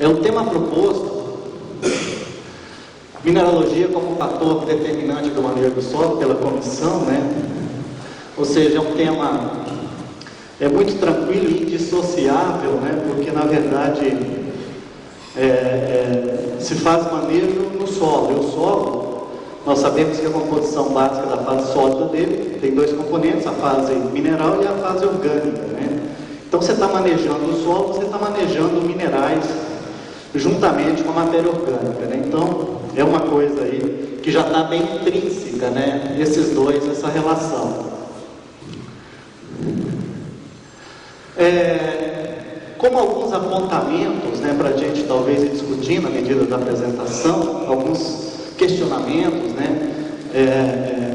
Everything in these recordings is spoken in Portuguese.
O tema proposto, mineralogia como fator determinante do manejo do solo pela comissão, né? Ou seja, é um tema muito tranquilo e indissociável, né? Porque na verdade se faz manejo no solo. E o solo, nós sabemos que a composição básica da fase sólida dele tem dois componentes, a fase mineral e a fase orgânica, né? Então você está manejando o solo, você está manejando minerais juntamente com a matéria orgânica, né? Então é uma coisa aí que já está bem intrínseca, né? Esses dois, essa relação. Como alguns apontamentos, né, para a gente talvez ir discutindo à medida da apresentação, alguns questionamentos, né?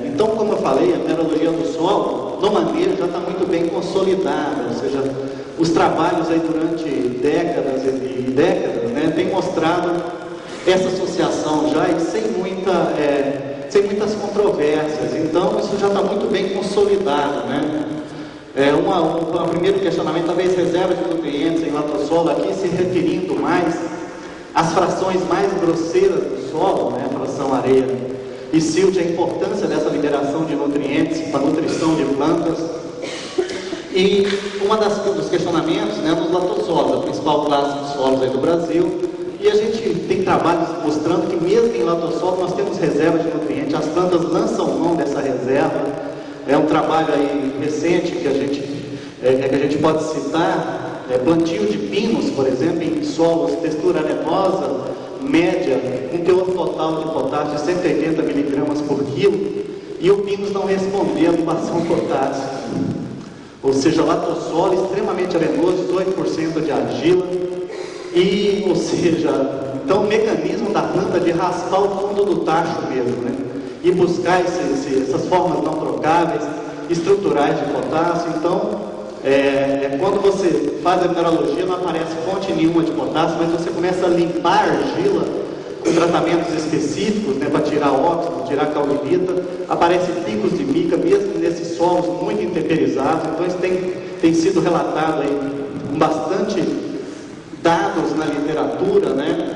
Então, como eu falei, a mineralogia do solo, no manejo, já está muito bem consolidada, ou seja, os trabalhos aí durante décadas e décadas, né, têm mostrado essa associação já e sem muitas controvérsias. Então, isso já está muito bem consolidado, né? Um primeiro questionamento, talvez reserva de nutrientes em latossolo, aqui se referindo mais às frações mais grosseiras do solo, né, fração areia e silt, a importância dessa liberação de nutrientes para a nutrição de plantas. E dos questionamentos, né, nos latossolos, a principal classe de solos aí do Brasil, e a gente tem trabalhos mostrando que mesmo em latossolo nós temos reserva de nutrientes, as plantas lançam mão dessa reserva. É um trabalho aí recente que a gente pode citar, plantio de pinos, por exemplo, em solos textura arenosa, média, com teor total de potássio de 180 miligramas por quilo, e o pinos não responder à adubação potássica. Ou seja, latossolo extremamente arenoso, 18% de argila, então o mecanismo da planta de raspar o fundo do tacho mesmo, né? E buscar essas formas não trocáveis, estruturais de potássio. Então, quando você faz a mineralogia, não aparece fonte nenhuma de potássio, mas você começa a limpar a argila com tratamentos específicos, né, para tirar óxido, tirar caolinita, aparecem picos de mica, mesmo nesses solos muito intemperizados. Então, isso tem sido relatado aí com bastante dados na literatura, né?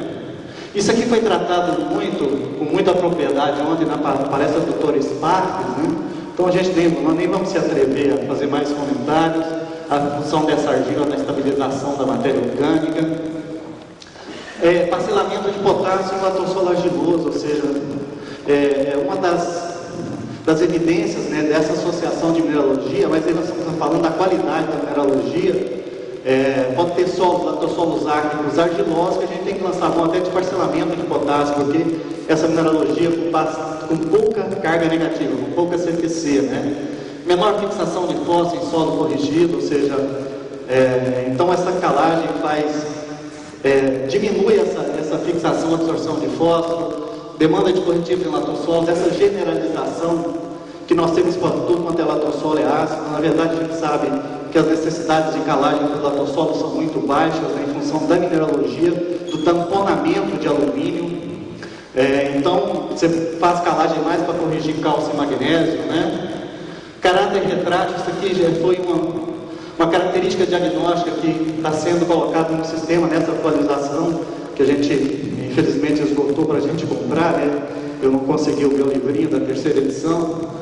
Isso aqui foi tratado com muita propriedade ontem na palestra do Dr. Sparks, né? Então nós nem vamos se atrever a fazer mais comentários. A função dessa argila na estabilização da matéria orgânica. Parcelamento de potássio em latossolo argiloso, ou seja, uma das evidências, né, dessa associação de mineralogia, mas aí nós estamos falando da qualidade da mineralogia. Pode ter latossolos árquicos argilosos, que a gente tem que lançar mão até de parcelamento de potássio, porque essa mineralogia com pouca carga negativa, com pouca CFC, né? Menor fixação de fósforo em solo corrigido, ou seja, então essa calagem diminui essa fixação, absorção de fósforo, demanda de corretivos em latossolos, essa generalização que nós temos para tudo quanto é latossolo é ácido. Na verdade, a gente sabe que as necessidades de calagem dos latossolos são muito baixas, né, em função da mineralogia, do tamponamento de alumínio. Então, você faz calagem mais para corrigir cálcio e magnésio, né? Caráter retrátil, isso aqui já foi uma característica diagnóstica que está sendo colocada no sistema nessa atualização, que a gente, infelizmente, esgotou para a gente comprar, né? Eu não consegui o meu livrinho da terceira edição,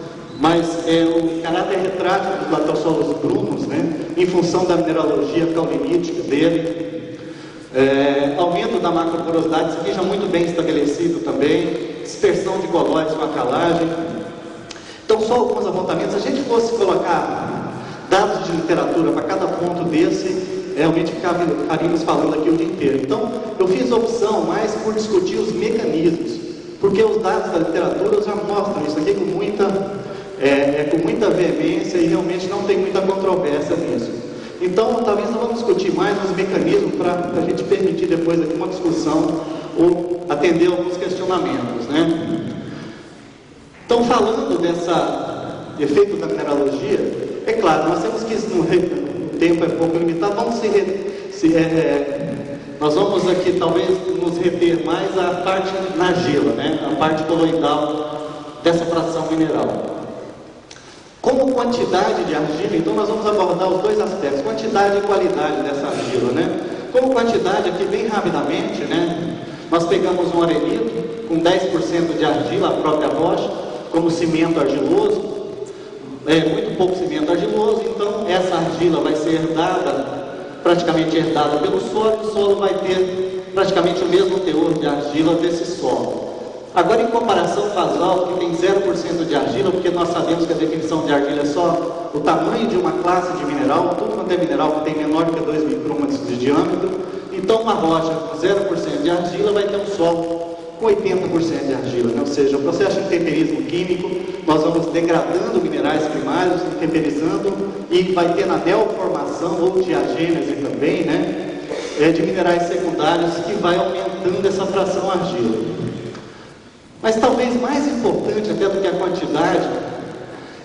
mas o caráter retrátil dos latossolos brunos, né, em função da mineralogia caolinítica dele. Aumento da macroporosidade, isso aqui já muito bem estabelecido também, dispersão de colóides com a calagem. Então, só alguns apontamentos. Se a gente fosse colocar dados de literatura para cada ponto desse, realmente ficaríamos falando aqui o dia inteiro. Então, eu fiz a opção mais por discutir os mecanismos, porque os dados da literatura já mostram isso aqui com muita veemência e realmente não tem muita controvérsia nisso. Então, talvez nós vamos discutir mais os mecanismos para a gente permitir depois aqui uma discussão ou atender alguns questionamentos, né? Então, falando desse efeito da mineralogia, é claro, nós temos que, o tempo é pouco limitado, nós vamos aqui talvez nos reter mais à parte na argila, né? A parte coloidal dessa fração mineral. Como quantidade de argila, então nós vamos abordar os dois aspectos, quantidade e qualidade dessa argila, né? Como quantidade aqui, bem rapidamente, né? Nós pegamos um arenito com 10% de argila, a própria rocha, como cimento argiloso, muito pouco cimento argiloso, então essa argila vai ser praticamente herdada pelo solo, e o solo vai ter praticamente o mesmo teor de argila desse solo. Agora, em comparação com basáltico, que tem 0% de argila, porque nós sabemos que a definição de argila é só o tamanho de uma classe de mineral, tudo quanto é mineral que tem menor que 2 micrômetros de diâmetro, então uma rocha com 0% de argila vai ter um solo com 80% de argila, né? Ou seja, o processo de temperismo químico, nós vamos degradando minerais primários, temperizando, e vai ter na neoformação ou diagênese também, né? De minerais secundários, que vai aumentando essa fração argila. Mas talvez mais importante até do que a quantidade,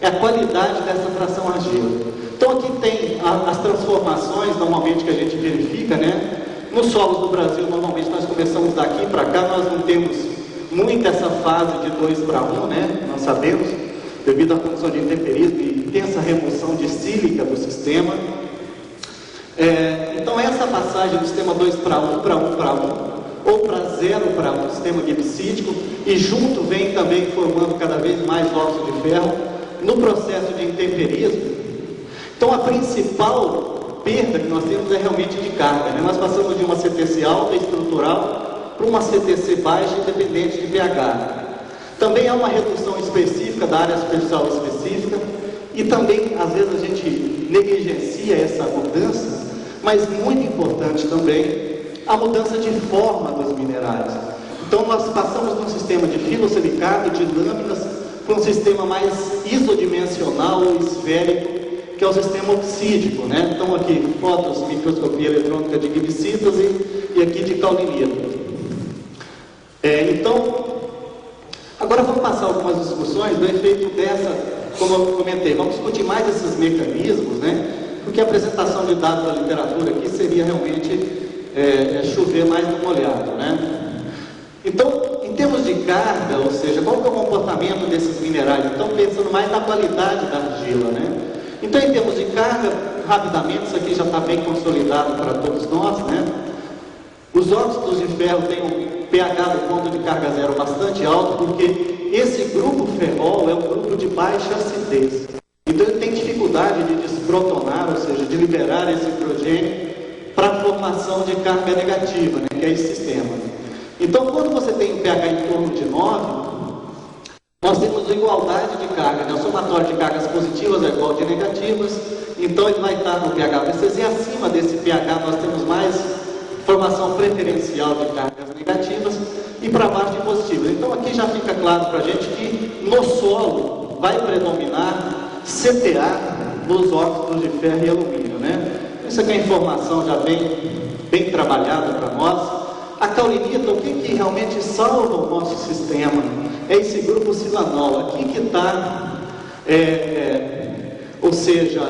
é a qualidade dessa fração argila. Então aqui tem as transformações, normalmente, que a gente verifica, né? Nos solos do Brasil, normalmente, nós começamos daqui para cá, nós não temos muito essa fase de 2 para 1, né? Nós sabemos, devido à função de temperismo e tem essa remoção de sílica do sistema. Então essa passagem do sistema 2 para 1, para 1 para 1, ou para 0 para 1, sistema gipsídico, e junto vem também formando cada vez mais óxido de ferro no processo de intemperismo. Então a principal perda que nós temos é realmente de carga, né? Nós passamos de uma CTC alta estrutural para uma CTC baixa independente de pH. Também há uma redução específica da área superficial específica, e também às vezes a gente negligencia essa mudança, mas muito importante também a mudança de forma dos minerais. Então nós passamos de um sistema de filosilicato, de lâminas, para um sistema mais isodimensional ou esférico, que é o sistema oxídico, né? Então aqui, fotos, microscopia eletrônica de gipsítase e aqui de caulinito. Então, agora vamos passar algumas discussões do efeito dessa, como eu comentei, vamos discutir mais esses mecanismos, né? Porque a apresentação de dados da literatura aqui seria realmente chover mais no molhado, né? Então, em termos de carga, ou seja, qual que é o comportamento desses minerais? Então, pensando mais na qualidade da argila, né? Então, em termos de carga, rapidamente, isso aqui já está bem consolidado para todos nós, né? Os óxidos de ferro têm um pH do ponto de carga zero bastante alto, porque esse grupo ferrol é um grupo de baixa acidez. Então, ele tem dificuldade de desprotonar, ou seja, de liberar esse hidrogênio para a formação de carga negativa, né, que é esse sistema. Então, quando você tem um pH em torno de 9, nós temos igualdade de carga, né? O somatório de cargas positivas é igual de negativas, então ele vai estar no pH VCZ. Acima desse pH nós temos mais formação preferencial de cargas negativas e para baixo de positivas. Então aqui já fica claro para a gente que no solo vai predominar CTA nos óxidos de ferro e alumínio, né? Isso aqui é informação já bem trabalhada para nós. A caulinita, o que realmente salva o nosso sistema é esse grupo silanol. Aqui que está, ou seja,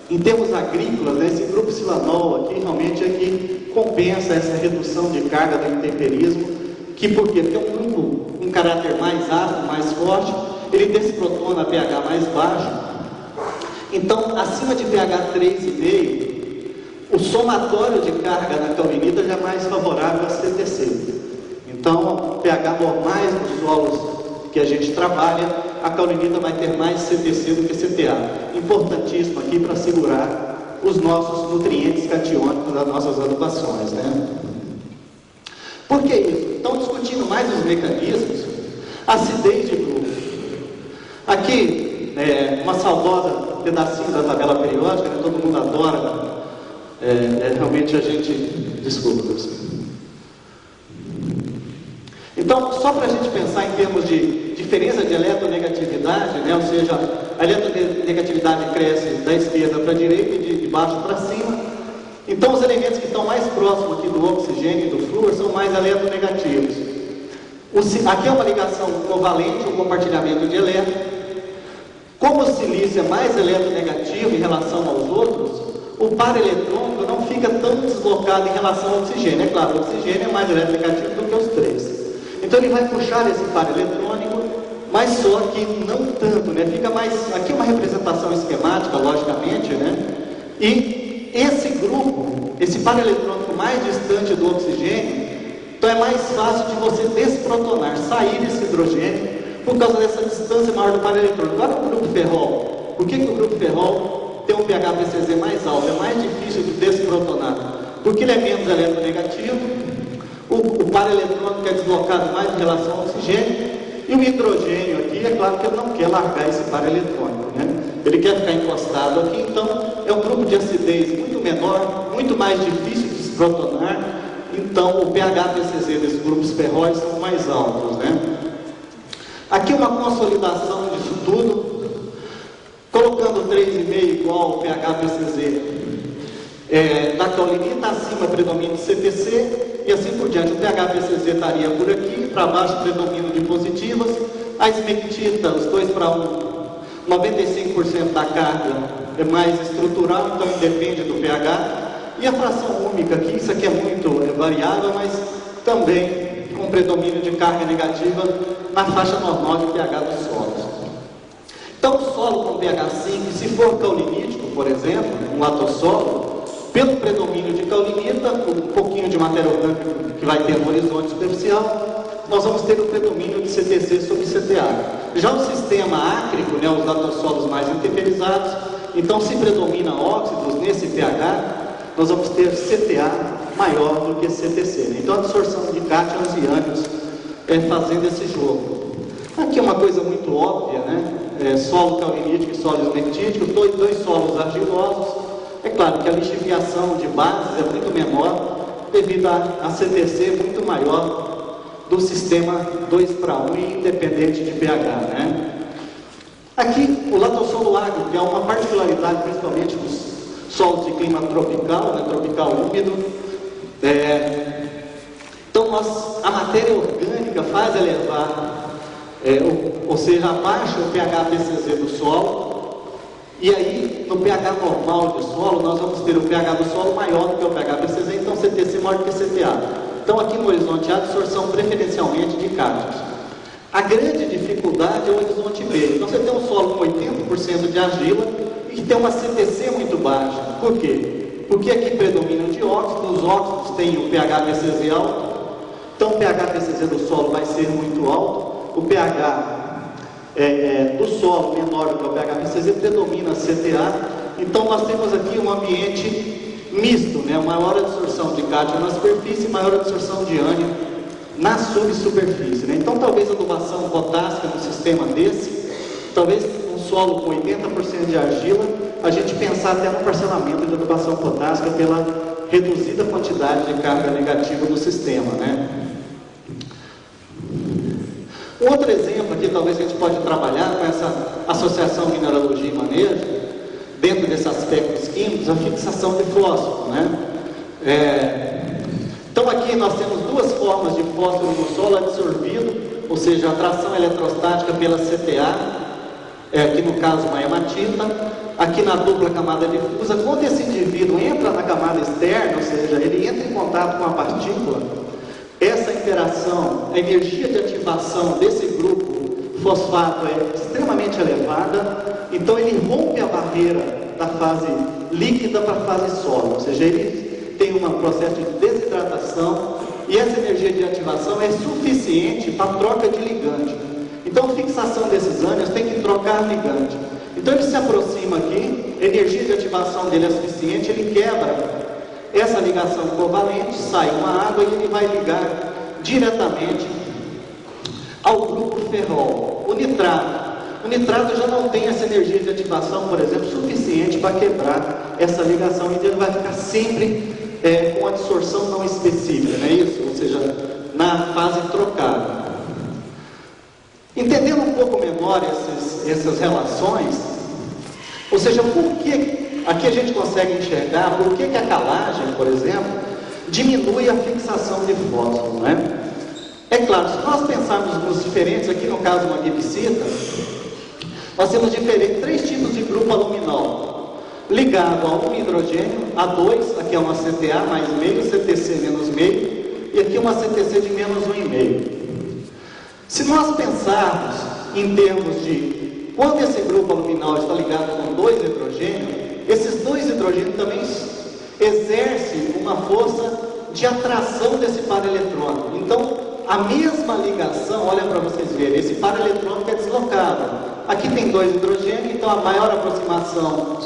em termos agrícolas, né, esse grupo silanol aqui realmente é que compensa essa redução de carga do intemperismo, por quê? Porque é um grupo com caráter mais ácido, mais forte, ele desprotona a pH mais baixo. Então, acima de pH 3,5, o somatório de carga na caulinita já é mais favorável a CTC. Então, pH normais nos solos que a gente trabalha, a caulinita vai ter mais CTC do que CTA. Importantíssimo aqui para segurar os nossos nutrientes catiônicos das nossas adubações, né? Por que isso? Então, discutindo mais os mecanismos, acidez de grupo. Aqui, uma saudosa pedacinho da tabela periódica, né? Todo mundo adora. Realmente a gente... Desculpa, professor. Então, só para a gente pensar em termos de diferença de eletronegatividade, né? Ou seja, a eletronegatividade cresce da esquerda para a direita e de baixo para cima. Então, os elementos que estão mais próximos aqui do oxigênio e do flúor são mais eletronegativos. Aqui é uma ligação covalente, um compartilhamento de elétrons. Como o silício é mais eletronegativo em relação aos outros, o par eletrônico não fica tão deslocado em relação ao oxigênio. É claro, o oxigênio é mais eletronegativo do que os três. Então ele vai puxar esse par eletrônico, mas só que não tanto, né? Fica mais... Aqui é uma representação esquemática, logicamente, né? E esse grupo, esse par eletrônico mais distante do oxigênio, então é mais fácil de você desprotonar, sair desse hidrogênio, por causa dessa distância maior do par eletrônico. Agora o grupo ferrol, por que o grupo ferrol tem um pH PCZ mais alto? É mais difícil de desprotonar, porque ele é menos eletronegativo, o par eletrônico é deslocado mais em relação ao oxigênio, e o hidrogênio aqui, é claro que ele não quer largar esse par eletrônico, né? Ele quer ficar encostado aqui, então é um grupo de acidez muito menor, muito mais difícil de desprotonar, então o pH PCZ desses grupos ferróis são mais altos, né? Aqui uma consolidação disso tudo, colocando 3,5 igual ao pH PCZ da caulinita, acima predomínio de CTC, e assim por diante. O pH PCZ estaria por aqui, para baixo predomínio de positivas, a esmectita, os 2 para 1, 95% da carga é mais estrutural, então depende do pH, e a fração úmica aqui, isso aqui é muito variável, mas também com predomínio de carga negativa na faixa normal de pH dos solos. Então o solo com pH 5, se for caulinítico, por exemplo, um latossolo, pelo predomínio de caulinita, um pouquinho de matéria orgânica que vai ter no horizonte superficial, nós vamos ter o predomínio de CTC sobre CTA. Já o sistema ácrico, né, os latossolos mais intemperizados, então se predomina óxidos nesse pH, nós vamos ter CTA maior do que CTC. Né? Então a absorção de cátions e ânions fazendo esse jogo. Aqui é uma coisa muito óbvia, né? Solo caulinítico e solo esmectítico, dois solos argilosos. É claro que a lixiviação de bases é muito menor, devido a CTC muito maior do sistema 2 para 1 e independente de pH, né? Aqui, o latossolo agro, que é uma particularidade principalmente dos solos de clima tropical, né, tropical úmido. Então, a matéria orgânica faz elevar, ou seja, abaixa o pH PCZ do solo. E aí, no pH normal do solo, nós vamos ter o pH do solo maior do que o pH PCZ, então CTC maior do que CTA. Então, aqui no horizonte A, absorção preferencialmente de cátions. A grande dificuldade é o horizonte B. Então, você tem um solo com 80% de argila e tem uma CTC muito baixa. Por quê? Porque aqui predominam de óxidos, os óxidos têm o pH PCZ alto, então o pH PCZ do solo vai ser muito alto, o pH do solo menor do que o pH PCZ predomina CTA, então nós temos aqui um ambiente misto, né? Maior absorção de cátion na superfície e maior absorção de ânion na subsuperfície, né? Então talvez a adubação potássica no sistema desse, talvez um solo com 80% de argila, a gente pensar até no parcelamento de adubação potássica pela reduzida quantidade de carga negativa do sistema, né? Um outro exemplo aqui, talvez a gente pode trabalhar com essa associação mineralogia e manejo, dentro desses aspectos químicos, a fixação de fósforo, né? Então aqui nós temos duas formas de fósforo no solo absorvido, ou seja, a atração eletrostática pela CTA, aqui no caso uma hematita, aqui na dupla camada difusa. Quando esse indivíduo entra na camada externa, ou seja, ele entra em contato com a partícula, essa interação, a energia de ativação desse grupo fosfato é extremamente elevada, então ele rompe a barreira da fase líquida para a fase sólida, ou seja, ele tem um processo de desidratação e essa energia de ativação é suficiente para a troca de ligante. Então a fixação desses ânions tem que trocar ligante. Então ele se aproxima aqui, a energia de ativação dele é suficiente, ele quebra essa ligação covalente, sai uma água e ele vai ligar diretamente ao grupo ferrol. O nitrato já não tem essa energia de ativação, por exemplo, suficiente para quebrar essa ligação, então ele vai ficar sempre com a absorção não específica, não é isso? Ou seja, na fase trocada. Entendendo um pouco menor essas relações, ou seja, por que aqui a gente consegue enxergar por que a calagem, por exemplo, diminui a fixação de fósforo, né? É claro, se nós pensarmos nos diferentes, aqui no caso uma gibsita, nós temos três tipos de grupo aluminol, ligado a um hidrogênio, A2, aqui é uma CTA mais meio, CTC menos meio, e aqui uma CTC de menos 1,5. Se nós pensarmos em termos de quando esse grupo aluminol está ligado com dois hidrogênios, esses dois hidrogênios também exercem uma força de atração desse par eletrônico. Então, a mesma ligação, olha para vocês verem, esse par eletrônico é deslocado. Aqui tem 2 hidrogênios, então a maior aproximação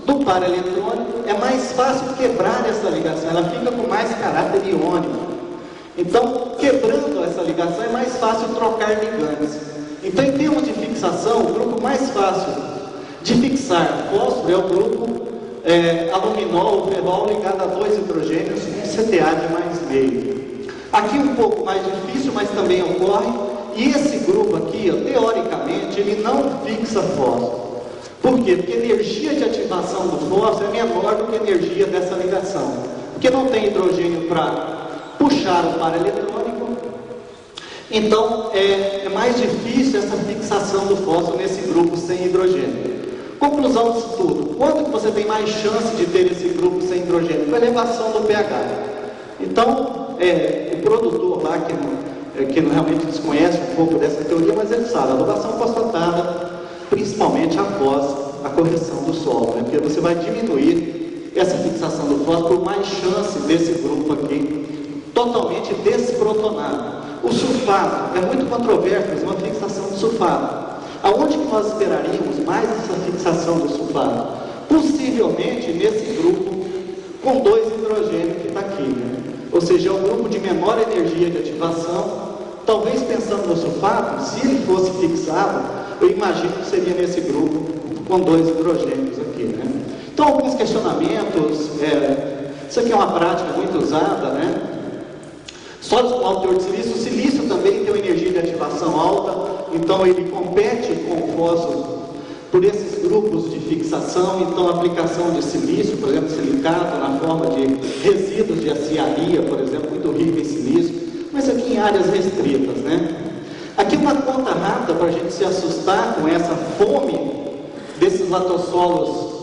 do par eletrônico é mais fácil quebrar essa ligação, ela fica com mais caráter iônico. Então, quebrando essa ligação é mais fácil trocar ligantes. Então, em termos de fixação, o grupo mais fácil de fixar fósforo é o grupo aluminol ou ferrol ligado a 2 hidrogênios com CTA de mais meio. Aqui um pouco mais difícil, mas também ocorre. E esse grupo aqui, ó, teoricamente, ele não fixa fósforo. Por quê? Porque a energia de ativação do fósforo é menor do que a energia dessa ligação. Porque não tem hidrogênio para puxar o par eletrônico. Então, é mais difícil essa fixação do fósforo nesse grupo sem hidrogênio. Conclusão disso tudo. Quando que você tem mais chance de ter esse grupo sem hidrogênio? Com a elevação do pH. Então, o produtor lá, que realmente desconhece um pouco dessa teoria, mas ele sabe, a adubação fosfatada, principalmente após a correção do solo, né? Porque você vai diminuir essa fixação do fósforo por mais chance desse grupo aqui, totalmente desprotonado. O sulfato, é muito controverso, mas uma fixação do sulfato. Aonde que nós esperaríamos mais essa fixação do sulfato? Possivelmente nesse grupo com 2 hidrogênios que está aqui, né? Ou seja, é um grupo de menor energia de ativação. Talvez pensando no sulfato, se ele fosse fixado, eu imagino que seria nesse grupo com 2 hidrogênios aqui, né? Então, alguns questionamentos. Isso aqui é uma prática muito usada, né? Sólidos com alto teor de silício. O silício também tem uma energia de ativação alta, então ele compete com o fósforo por esses grupos de fixação. Então, a aplicação de silício, por exemplo, silicato na forma de resíduos de aciaria, por exemplo, muito rico em silício, mas aqui em áreas restritas, né? Aqui uma conta rápida para a gente se assustar com essa fome desses latossolos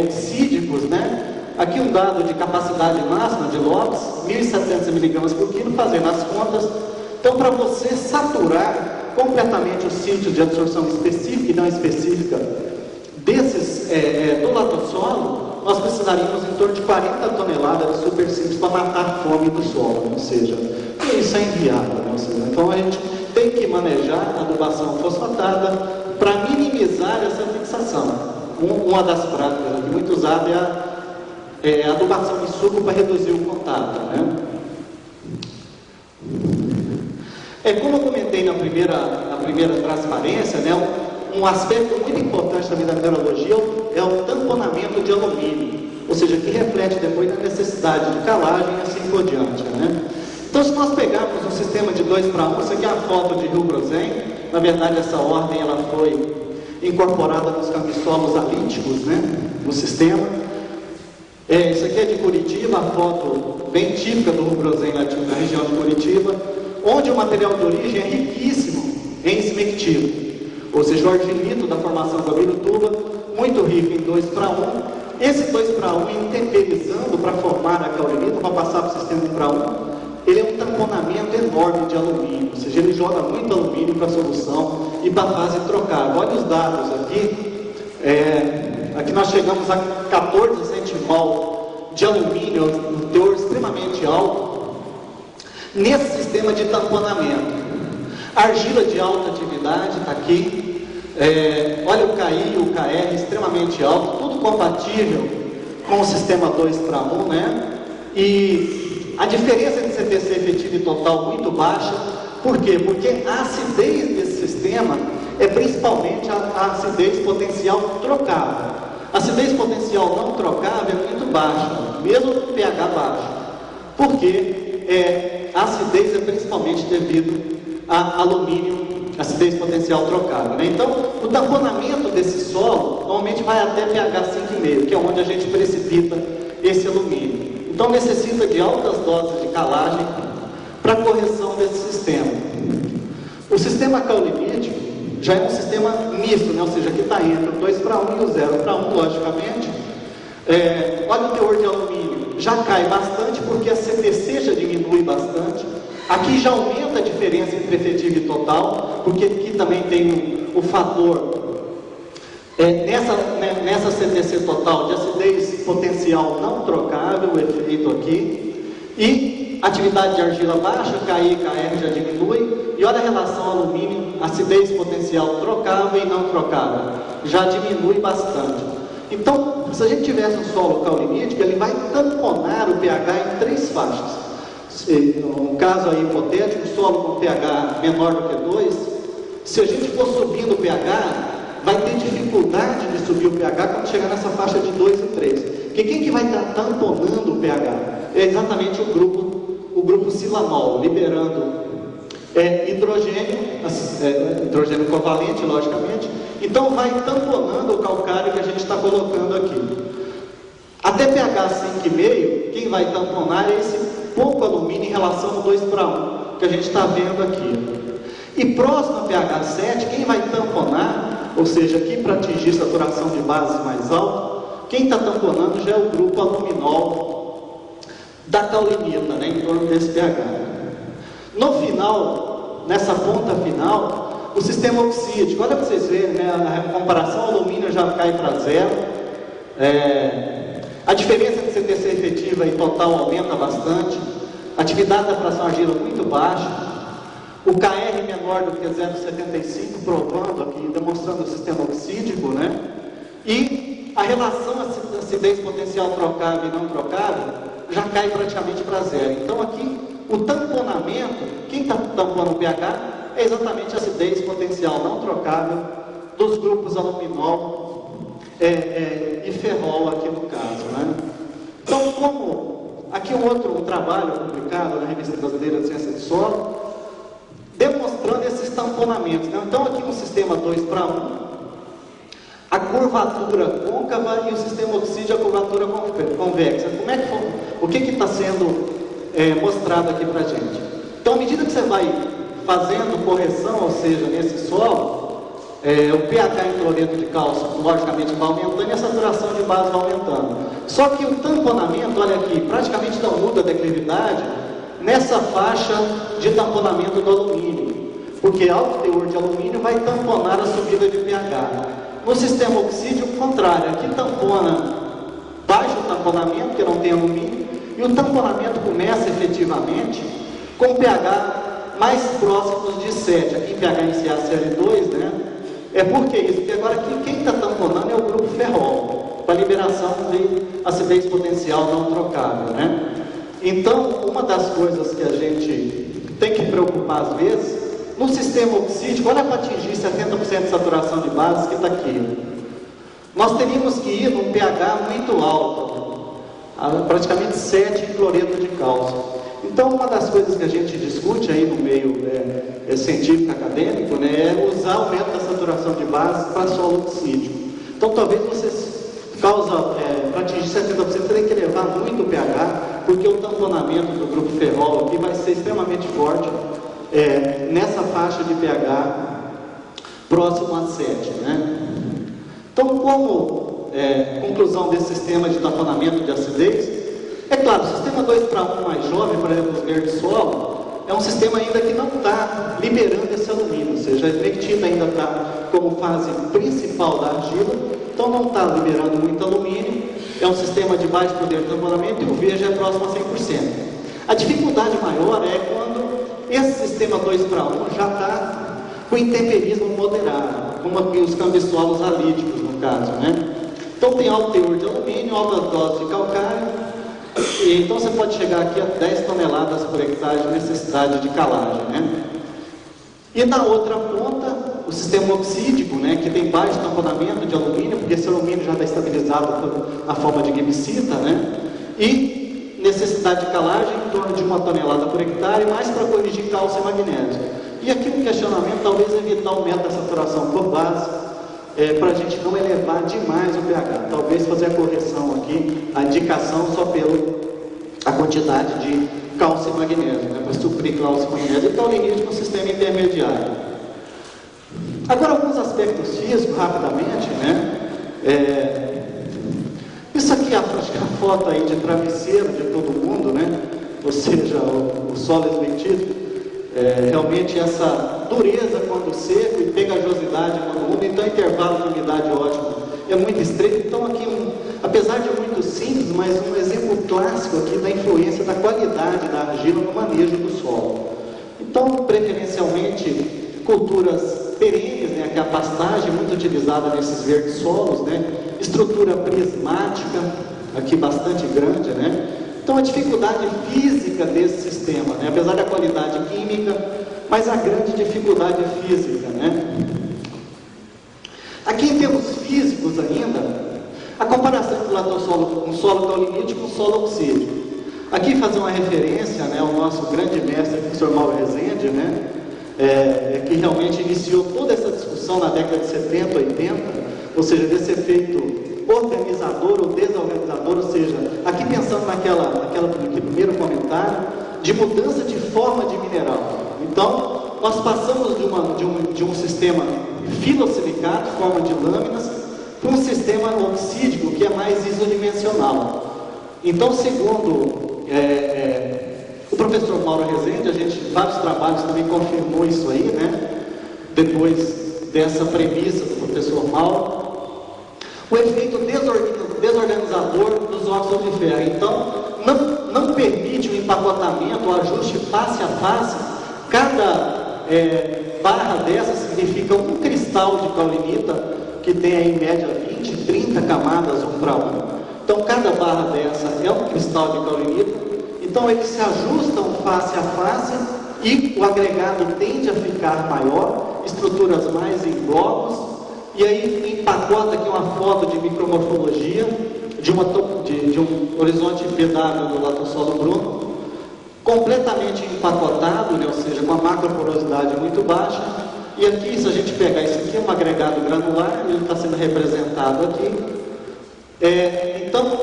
oxídicos, né? Aqui um dado de capacidade máxima de LOX, 1.700 mg por quilo, fazendo as contas. Então, para você saturar completamente os sítios de absorção específica e não específica desses, do latossolo, nós precisaríamos em torno de 40 toneladas de super simples para matar a fome do solo, ou seja, isso é inviável, né? Então a gente tem que manejar a adubação fosfatada para minimizar essa fixação. Uma das práticas aqui muito usada é a adubação em suco para reduzir o contato, né? Como eu comentei na primeira transparência, né, um aspecto muito importante também da mineralogia é o tamponamento de alumínio, ou seja, que reflete depois na necessidade de calagem e assim por diante, né? Então, se nós pegarmos um sistema de 2 para 1, isso aqui é a foto de Rio Grosen. Na verdade, essa ordem ela foi incorporada nos cambissolos alíticos, né, no sistema. Isso aqui é de Curitiba, a foto bem típica do Rio Grosen na região de Curitiba, onde o material de origem é riquíssimo em esmectilo, ou seja, o argilito da formação do Abirituba, muito rico em 2 para 1. Esse 2 para 1, intemperizando para formar a caulinita, para passar para o sistema 1 para 1, ele é um tamponamento enorme de alumínio, ou seja, ele joga muito alumínio para a solução e para a fase trocada. Olha os dados aqui. Aqui nós chegamos a 14 centimol de alumínio, um teor extremamente alto, nesse sistema de tamponamento. Argila de alta atividade está aqui. Olha o KI e o KR extremamente alto, tudo compatível com o sistema 2 para 1, né? E a diferença entre CTC efetivo e total muito baixa. Por quê? Porque a acidez desse sistema é principalmente a acidez potencial trocável. A acidez potencial não trocável é muito baixa, mesmo com pH baixo. Por quê? A acidez é principalmente devido a alumínio, acidez potencial trocável, né? Então, o tamponamento desse solo normalmente vai até pH 5,5, que é onde a gente precipita esse alumínio. Então, necessita de altas doses de calagem para correção desse sistema. O sistema caulinítico já é um sistema misto, né? Ou seja, que está entre o 2 para 1 e o 0 para 1, logicamente. Olha o teor de alumínio, já cai bastante porque a CTC já diminui bastante. Aqui já aumenta a diferença entre efetivo e total, porque aqui também tem o fator, nessa CTC total, de acidez potencial não trocável, o efeito aqui, e atividade de argila baixa, KI e KR já diminui, e olha a relação alumínio, acidez potencial trocável e não trocável, já diminui bastante. Então, se a gente tivesse um solo caulinítico, ele vai tamponar o pH em 3 faixas. Um caso aí hipotético, um solo com pH menor do que 2, se a gente for subindo o pH, vai ter dificuldade de subir o pH quando chegar nessa faixa de 2 e 3. Porque quem que vai estar tamponando o pH? É exatamente o grupo silanol, liberando hidrogênio covalente, logicamente. Então vai tamponando o calcário que a gente está colocando aqui. Até pH 5,5, quem vai tamponar é esse pouco alumínio em relação ao 2:1, que a gente está vendo aqui. E próximo a pH 7, quem vai tamponar, ou seja, aqui para atingir saturação de bases mais alta, quem está tamponando já é o grupo aluminol da caulinita, né, em torno desse pH. No final, nessa ponta final, o sistema oxídico, olha para vocês verem, né, a comparação alumínio já cai para 0. A diferença de CTC efetiva e total aumenta bastante. A atividade da fração argila muito baixa. O KR menor do que 0,75, provando aqui, demonstrando o sistema oxídico, né? E a relação acidez potencial trocável e não trocável já cai praticamente para 0. Então aqui, o tamponamento, quem está tamponando o pH é exatamente a acidez potencial não trocável dos grupos aluminol e ferrol aqui no caso, né? Então, como aqui um trabalho publicado na Revista Brasileira de Ciência do Solo, demonstrando esses tamponamentos, né? Então, aqui no sistema 2:1, a curvatura côncava e o sistema oxídio a curvatura convexa. Como é que foi? O que está sendo mostrado aqui para a gente? Então, à medida que você vai fazendo correção, ou seja, nesse solo, o pH em cloreto de cálcio, logicamente, vai aumentando e a saturação de base vai aumentando. Só que o tamponamento, olha aqui, praticamente não muda a declividade nessa faixa de tamponamento do alumínio, porque alto teor de alumínio vai tamponar a subida de pH. No sistema oxídio, o contrário, aqui tampona baixo tamponamento, porque não tem alumínio, e o tamponamento começa efetivamente com pH mais próximos de 7, aqui em pH inicial CL2, né? Por que isso? Porque agora aqui quem está tamponando é o grupo ferrol, para liberação de acidez potencial não trocável, né? Então, uma das coisas que a gente tem que preocupar às vezes, no sistema oxídico, olha para atingir 70% de saturação de bases que está aqui. Nós teríamos que ir num pH muito alto, praticamente 7 em cloreto de cálcio. Então, uma das coisas que a gente discute aí no meio científico acadêmico, né, é usar o método da saturação de base para solo oxídico. Então, talvez vocês para atingir 70%, você tem que elevar muito o pH, porque o tamponamento do grupo ferrol aqui vai ser extremamente forte nessa faixa de pH próximo a 7, né? Então, como conclusão desse sistema de tamponamento de acidez, é claro, o sistema 2:1 mais jovem, por exemplo, os verdes solo, é um sistema ainda que não está liberando esse alumínio, ou seja, a esmectina ainda está como fase principal da argila, então não está liberando muito alumínio, é um sistema de baixo poder de tamponamento e o V já é próximo a 100%. A dificuldade maior é quando esse sistema 2:1 já está com intemperismo moderado, como aqui os cambissolos alíticos, no caso, né? Então tem alto teor de alumínio, alta dose de calcário, e então você pode chegar aqui a 10 toneladas por hectare de necessidade de calagem, né? E na outra ponta, o sistema oxídico, né, que tem baixo tamponamento de alumínio, porque esse alumínio já está estabilizado na forma de gibsita, né? E necessidade de calagem em torno de 1 tonelada por hectare, mais para corrigir cálcio e magnésio. E aqui um questionamento, talvez evitar o aumento da saturação por base, para a gente não elevar demais o pH. Talvez fazer a correção aqui, a indicação só pela quantidade de cálcio e magnésio, né, para suprir cálcio e magnésio e caulinítico no sistema intermediário. Agora, alguns aspectos físicos, rapidamente, né? Isso aqui, acho que é a foto aí de travesseiro de todo mundo, né? Ou seja, o solo esmectítico. Realmente essa dureza quando seco e pegajosidade quando úmido, então intervalo de umidade ótimo é muito estreito. Então aqui, apesar de muito simples, simples, mas um exemplo clássico aqui da influência da qualidade da argila no manejo do solo. Então, preferencialmente, culturas perenes, né, que é a pastagem muito utilizada nesses verdes solos, né, estrutura prismática, aqui bastante grande, né. Então, a dificuldade física desse sistema, né, apesar da qualidade química, mas a grande dificuldade física, né. Aqui em termos físicos ainda, a comparação do latossolo, um solo caolinítico com um solo oxídeo. Aqui fazer uma referência, né, ao nosso grande mestre, professor Mauro Rezende, né, que realmente iniciou toda essa discussão na década de 70, 80, ou seja, desse efeito organizador ou desorganizador, ou seja, aqui pensando naquele primeiro comentário, de mudança de forma de mineral. Então, nós passamos de um sistema filosilicato, forma de lâminas, para um sistema oxídico, que é mais isodimensional. Então, segundo o professor Mauro Rezende, vários trabalhos também confirmou isso aí, né? Depois dessa premissa do professor Mauro, o efeito desorganizador dos óxidos de ferro. Então, não permite o empacotamento, o ajuste face a face. Cada barra dessa significa um cristal de caulinita, que tem aí, em média 20, 30 camadas 1 para 1. Então, cada barra dessa é um cristal de caulinita. Então, eles se ajustam face a face e o agregado tende a ficar maior, estruturas mais em blocos. E aí, empacota aqui uma foto de micromorfologia de um horizonte PW do latossolo bruno, completamente empacotado, né? Ou seja, com uma macroporosidade muito baixa. E aqui, se a gente pegar isso aqui, é um agregado granular, ele está sendo representado aqui. Então,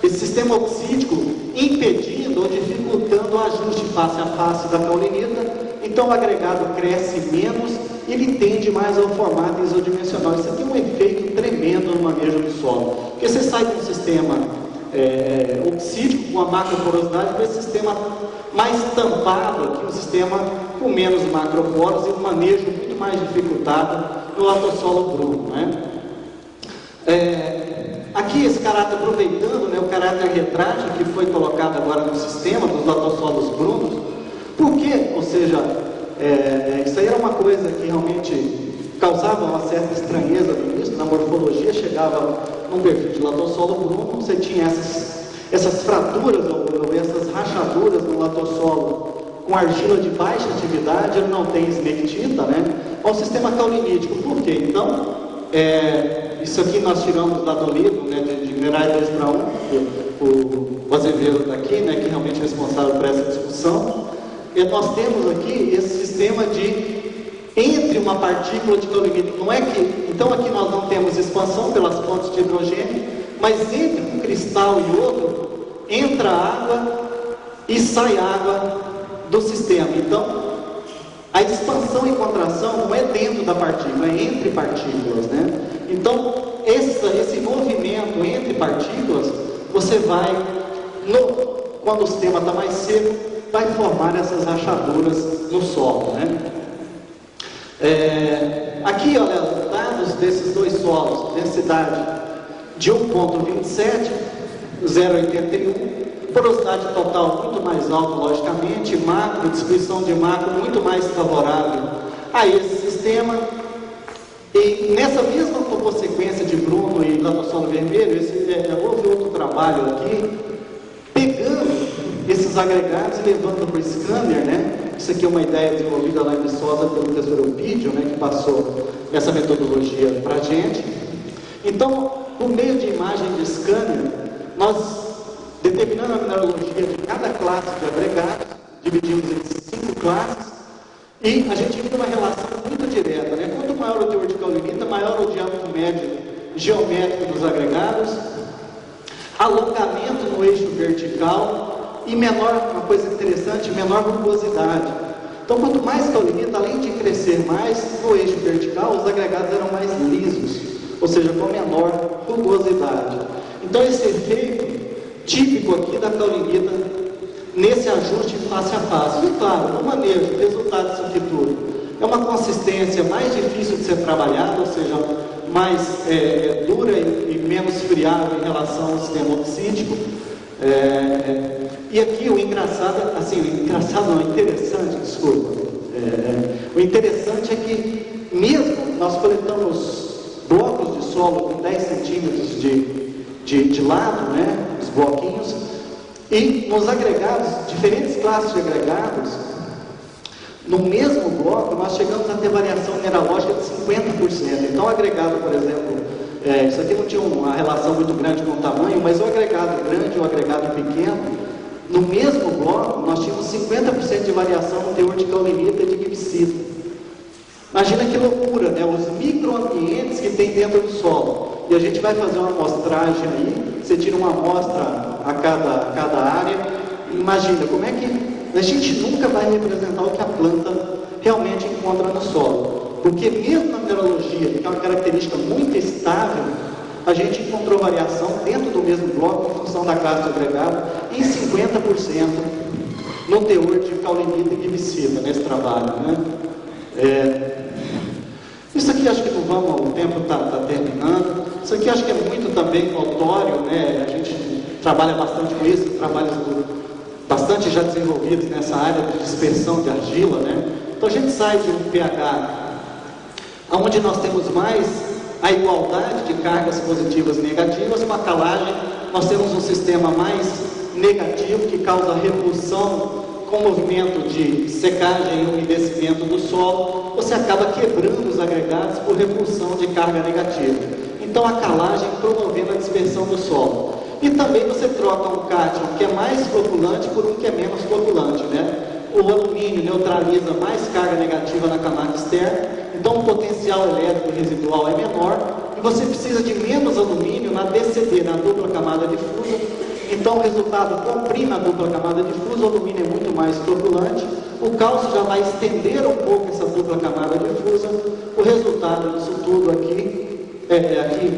esse sistema oxídico impedindo ou dificultando o ajuste face a face da caulinita, então o agregado cresce menos e ele tende mais ao formato isodimensional. Isso aqui é um efeito tremendo no manejo do solo, porque você sai de um sistema oxídico com a macroporosidade para esse sistema mais tampado aqui, um sistema com menos macroporos e um manejo muito mais dificultado no latossolo bruno, né? Aqui esse caráter, aproveitando, né, o caráter retrátil que foi colocado agora no sistema dos latossolos brunos. Por quê? Ou seja, isso aí era uma coisa que realmente causava uma certa estranheza no início. Na morfologia, chegava num perfil de latossolo bruno, você tinha essas fraturas ou essas rachaduras no latossolo com argila de baixa atividade, ele não tem esmectita, né? É um sistema caulinítico. Por quê? Então, isso aqui nós tiramos lá do livro, né, de Minerais 2 para 1, o Azevedo está aqui, né, que realmente é responsável por essa discussão. E nós temos aqui esse sistema entre uma partícula de caulinita. Então aqui nós não temos expansão pelas fontes de hidrogênio, mas entre um cristal e outro, entra água e sai água do sistema. Então, a expansão e contração não é dentro da partícula, é entre partículas, né? Então, esse movimento entre partículas, você vai, quando o sistema está mais seco, vai formar essas rachaduras no solo, né? Aqui, olha, os dados desses dois solos, densidade de 1,27, 0,81, porosidade total muito mais alta, logicamente, distribuição de macro muito mais favorável a esse sistema. E nessa mesma topossequência de Bruno e latossolo vermelho, houve outro trabalho aqui, pegando esses agregados e levando para o scanner, né? Isso aqui é uma ideia desenvolvida lá em Viçosa pelo professor Eupídio, né, que passou essa metodologia para a gente. Então, por meio de imagem de scanner, nós, determinando a mineralogia de cada classe de agregados, dividimos em 5 classes, e a gente viu uma relação muito direta, né? Quanto maior o teor de caulinita, maior o diâmetro médio geométrico dos agregados, alongamento no eixo vertical e menor, uma coisa interessante, menor rugosidade. Então, quanto mais caulinita, além de crescer mais no eixo vertical, os agregados eram mais lisos, ou seja, com menor rugosidade. Então, esse efeito típico aqui da caulinita nesse ajuste face a face. E claro, o manejo, o resultado disso aqui tudo é uma consistência mais difícil de ser trabalhada, ou seja, mais dura e menos friável em relação ao sistema oxídico. E aqui o engraçado, assim, o engraçado não, interessante, desculpa. O interessante é que mesmo nós coletamos blocos de solo com 10 centímetros de lado, né, os bloquinhos, e nos agregados, diferentes classes de agregados, no mesmo bloco nós chegamos a ter variação mineralógica de 50%. Então o agregado, por exemplo, isso aqui não tinha uma relação muito grande com o tamanho, mas o agregado grande e o agregado pequeno, no mesmo bloco nós tínhamos 50% de variação no teor de caulinita e de gibsita. Imagina que loucura, né? Os microambientes que tem dentro do solo. E a gente vai fazer uma amostragem aí, você tira uma amostra a cada área, e imagina como é que a gente nunca vai representar o que a planta realmente encontra no solo. Porque mesmo na mineralogia, que é uma característica muito estável, a gente encontrou variação dentro do mesmo bloco, em função da classe de agregado, em 50% no teor de caulinita e gibsita nesse trabalho, né? Isso aqui acho que não vamos, o tempo está terminando. Isso aqui acho que é muito também notório, né? A gente trabalha bastante com isso, trabalhos bastante já desenvolvidos nessa área de dispersão de argila, né? Então a gente sai de um pH onde nós temos mais a igualdade de cargas positivas e negativas. Com a calagem nós temos um sistema mais negativo que causa repulsão com o movimento de secagem e umedecimento do solo. Você acaba quebrando os agregados por repulsão de carga negativa. Então a calagem promovendo a dispersão do solo. E também você troca um cátion que é mais flocculante por um que é menos flocculante, né? O alumínio neutraliza mais carga negativa na camada externa, então o potencial elétrico residual é menor, e você precisa de menos alumínio na DCD, na dupla camada difusa. Então o resultado comprime a dupla camada difusa, o alumínio é muito mais flocculante, o cálcio já vai estender um pouco essa dupla camada difusa. O resultado disso tudo aqui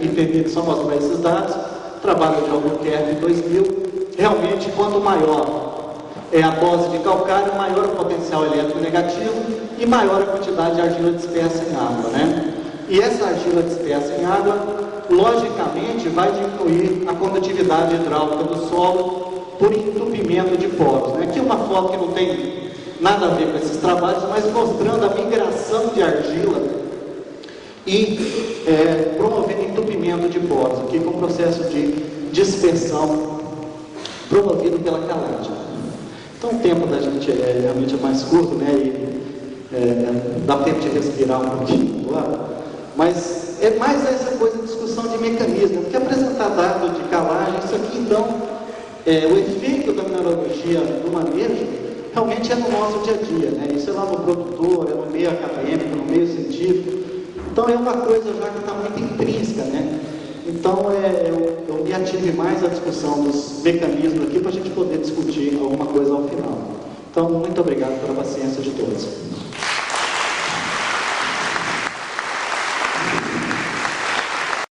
me permite só mostrar esses dados, trabalho de Albuquerque 2000, realmente quanto maior é a dose de calcário, maior o potencial elétrico negativo e maior a quantidade de argila dispersa em água, né? E essa argila dispersa em água, logicamente, vai diminuir a condutividade hidráulica do solo por entupimento de poros, né? Aqui uma foto que não tem nada a ver com esses trabalhos, mas mostrando a migração de argila e promovendo entupimento de poros, aqui com o processo de dispersão promovido pela calagem. Então o tempo da gente realmente é mais curto, né? E dá tempo de respirar um pouquinho agora, mas é mais essa coisa de discussão de mecanismo, porque apresentar dados de calagem, isso aqui então, o efeito da mineralogia do manejo, realmente é no nosso dia a dia, né? Isso é lá no produtor, é no meio acadêmico, no meio científico, então é uma coisa já que está muito intrínseca, né? Então eu me ative mais à discussão dos mecanismos aqui para a gente poder discutir alguma coisa ao final. Então, muito obrigado pela paciência de todos.